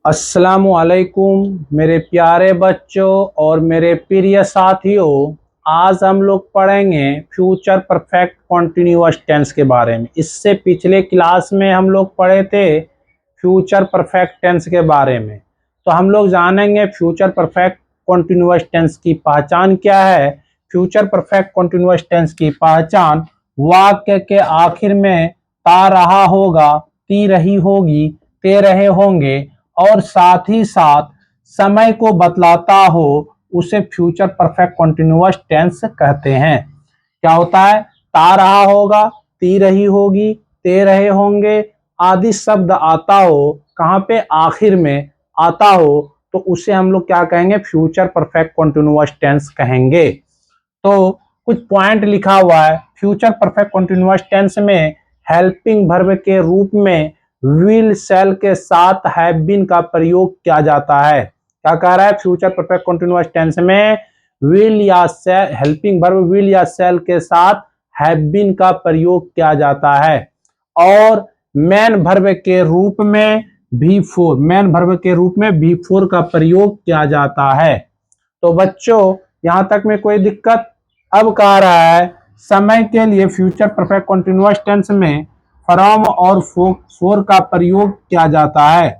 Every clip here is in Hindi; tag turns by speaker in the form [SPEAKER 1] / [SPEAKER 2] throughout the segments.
[SPEAKER 1] अस्सलामुअलैकुम मेरे प्यारे बच्चों और मेरे प्रिय साथियों। आज हम लोग पढ़ेंगे फ्यूचर परफेक्ट कॉन्टिन्यूअस टेंस के बारे में। इससे पिछले क्लास में हम लोग पढ़े थे फ्यूचर परफेक्ट टेंस के बारे में। तो हम लोग जानेंगे फ्यूचर परफेक्ट कॉन्टिन्यूअस टेंस की पहचान क्या है। फ्यूचर परफेक्ट कॉन्टिन्यूअस टेंस की पहचान वाक्य के आखिर में ता रहा होगा, ती रही होगी, ते रहे होंगे और साथ ही साथ समय को बतलाता हो उसे फ्यूचर परफेक्ट कॉन्टिन्यूअस टेंस कहते हैं। क्या होता है? ता रहा होगा, ती रही होगी, ते रहे होंगे आदि शब्द आता हो, कहाँ पे? आखिर में आता हो, तो उसे हम लोग क्या कहेंगे? फ्यूचर परफेक्ट कॉन्टिन्यूअस टेंस कहेंगे। तो कुछ पॉइंट लिखा हुआ है। फ्यूचर परफेक्ट कॉन्टिन्यूअस टेंस में हेल्पिंग वर्ब के रूप में विल शैल के साथ हैव बीन का प्रयोग किया जाता है। क्या कह रहा है? फ्यूचर परफेक्ट कॉन्टिन्यूअस टेंस में विल या शैल, हेल्पिंग वर्ब विल या शैल के साथ हैव बीन का प्रयोग किया जाता है। और मेन वर्ब के रूप में भी4, मेन वर्ब के रूप में भी4 का प्रयोग किया जाता है। तो बच्चों यहां तक में कोई दिक्कत? अब कह रहा है समय के लिए फ्यूचर परफेक्ट कॉन्टिन्यूअस टेंस में फ्रॉम और फोर का प्रयोग किया जाता है।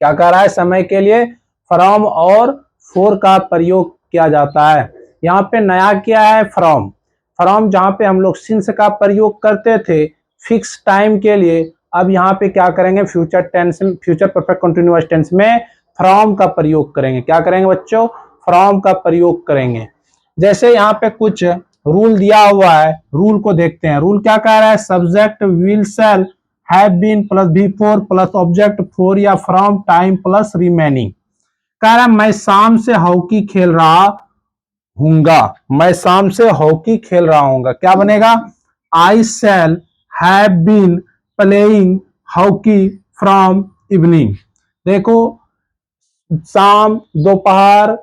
[SPEAKER 1] क्या कह रहा है? समय के लिए फ्रॉम और फोर का प्रयोग किया जाता है। यहाँ पे नया क्या है? फ्रॉम। फ्रॉम जहां पे हम लोग सिंस का प्रयोग करते थे फिक्स टाइम के लिए, अब यहाँ पे क्या करेंगे? Future tense, future perfect continuous tense में फ्रॉम का प्रयोग करेंगे। क्या करेंगे बच्चों? फ्रॉम का प्रयोग करेंगे। जैसे यहाँ पे कुछ रूल दिया हुआ है, रूल को देखते हैं। रूल क्या कह रहा है? Subject will shall have been plus भी4 प्लस ऑब्जेक्ट फॉर या फ्रॉम टाइम प्लस रिमेनिंग। कह रहा है मैं शाम से हॉकी खेल रहा हूंगा, मैं शाम से हॉकी खेल रहा हूंगा। क्या बनेगा? I shall have been playing hockey from evening. देखो, शाम, दोपहर,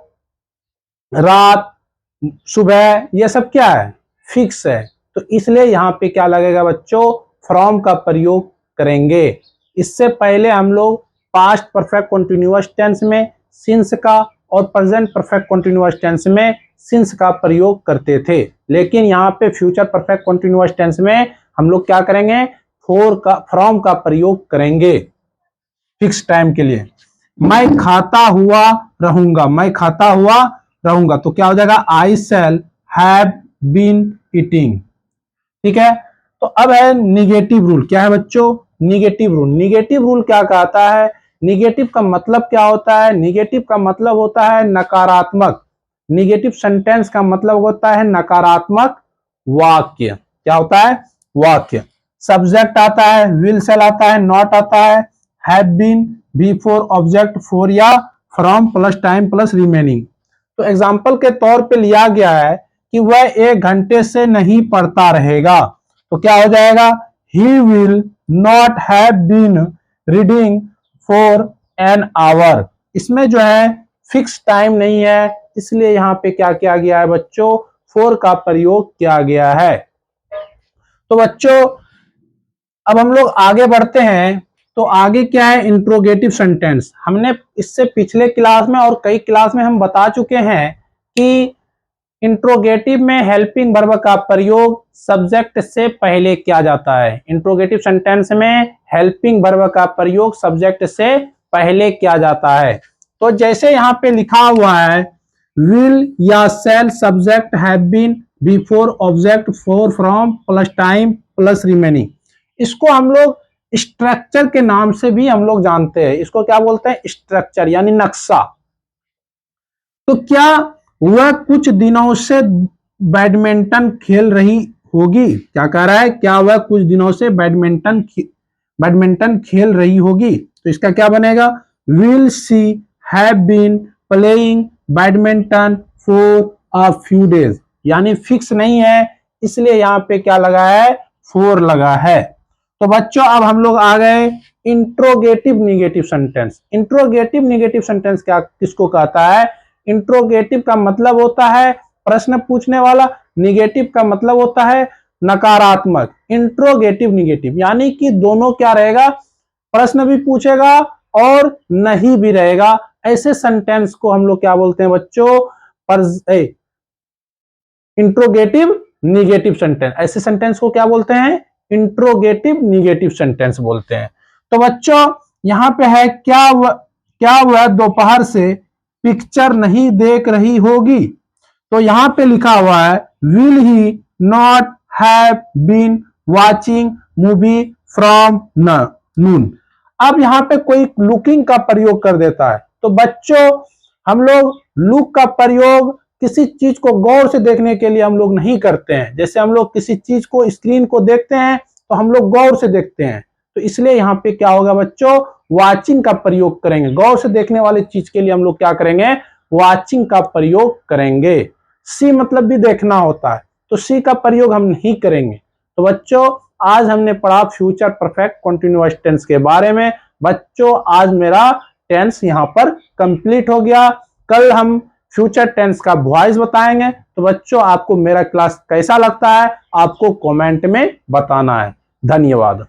[SPEAKER 1] रात, सुबह, ये सब क्या है? फिक्स है। तो इसलिए यहाँ पे क्या लगेगा बच्चों? फ्रॉम का प्रयोग करेंगे। इससे पहले हम लोग पास्ट परफेक्ट कॉन्टिन्यूअस टेंस में सिंस का और प्रेजेंट परफेक्ट कॉन्टिन्यूअस टेंस में सिंस का प्रयोग करते थे, लेकिन यहाँ पे फ्यूचर परफेक्ट कॉन्टिन्यूअस टेंस में हम लोग क्या करेंगे? फ्रॉम का प्रयोग करेंगे फिक्स टाइम के लिए। मैं खाता हुआ रहूंगा, मैं खाता हुआ रहूंगा, तो क्या हो जाएगा? आई शैल हैव बीन ईटिंग। ठीक है। तो अब है निगेटिव रूल। क्या है बच्चों? Negative rule. निगेटिव रूल क्या कहता है? निगेटिव का मतलब क्या होता है? निगेटिव का मतलब होता है नकारात्मक। निगेटिव सेंटेंस का मतलब होता है नकारात्मक वाक्य। क्या होता है? वाक्य। सब्जेक्ट आता है, विल शैल आता है, नॉट आता है, have been, before, object for या from plus time plus remaining. तो एग्जाम्पल के तौर पे लिया गया है कि वह 1 घंटे से नहीं पढ़ता रहेगा, तो क्या हो जाएगा? He will not have been reading for an hour. इसमें जो है फिक्स टाइम नहीं है, इसलिए यहाँ पे क्या किया गया है बच्चों? फॉर का प्रयोग किया गया है। तो बच्चों अब हम लोग आगे बढ़ते हैं। तो आगे क्या है? Interrogative sentence. हमने इससे पिछले क्लास में और कई क्लास में हम बता चुके हैं कि इंट्रोगेटिव में हेल्पिंग वर्ब का प्रयोग सब्जेक्ट से पहले किया जाता है। इंट्रोगेटिव सेंटेंस में हेल्पिंग वर्ब का प्रयोग सब्जेक्ट से पहले किया जाता है। तो जैसे यहाँ पे लिखा हुआ है विल या shall subject have been before object for from plus time plus remaining. इसको हम लोग स्ट्रक्चर के नाम से भी हम लोग जानते हैं। इसको क्या बोलते हैं? स्ट्रक्चर यानी नक्शा। तो क्या वह कुछ दिनों से बैडमिंटन खेल रही होगी? क्या कह रहा है? क्या वह कुछ दिनों से बैडमिंटन खेल रही होगी? तो इसका क्या बनेगा? Will she have been playing badminton for a few days. यानी फिक्स नहीं है, इसलिए यहाँ पे क्या लगा है? फॉर लगा है। तो बच्चों अब हम लोग आ गए interrogative negative sentence. Interrogative negative sentence क्या किसको कहता है? इंट्रोगेटिव का मतलब होता है प्रश्न पूछने वाला, निगेटिव का मतलब होता है नकारात्मक। इंट्रोगेटिव निगेटिव यानी कि दोनों क्या रहेगा? प्रश्न भी पूछेगा और नहीं भी रहेगा, ऐसे सेंटेंस को हम लोग क्या बोलते हैं बच्चों? Interrogative negative sentence. ऐसे सेंटेंस को क्या बोलते हैं? इंट्रोगेटिव निगेटिव सेंटेंस बोलते हैं। तो बच्चों यहां पे है, क्या वह दोपहर से पिक्चर नहीं देख रही होगी? तो यहां पे लिखा हुआ है will he not have been watching movie from noon. अब यहां पे कोई लुकिंग का प्रयोग कर देता है। तो बच्चों हम लोग लुक का प्रयोग किसी चीज को गौर से देखने के लिए हम लोग नहीं करते हैं। जैसे हम लोग किसी चीज को, स्क्रीन को देखते हैं तो हम लोग गौर से देखते हैं, तो इसलिए यहाँ पे क्या होगा बच्चों? वाचिंग का प्रयोग करेंगे। गौर से देखने वाली चीज के लिए हम लोग क्या करेंगे? वाचिंग का प्रयोग करेंगे। सी मतलब भी देखना होता है, तो सी का प्रयोग हम नहीं करेंगे। तो बच्चों आज हमने पढ़ा फ्यूचर परफेक्ट कंटीन्यूअस टेंस के बारे में। बच्चों आज मेरा टेंस यहाँ पर कंप्लीट हो गया। कल हम फ्यूचर टेंस का वॉइस बताएंगे। तो बच्चों आपको मेरा क्लास कैसा लगता है आपको कमेंट में बताना है। धन्यवाद।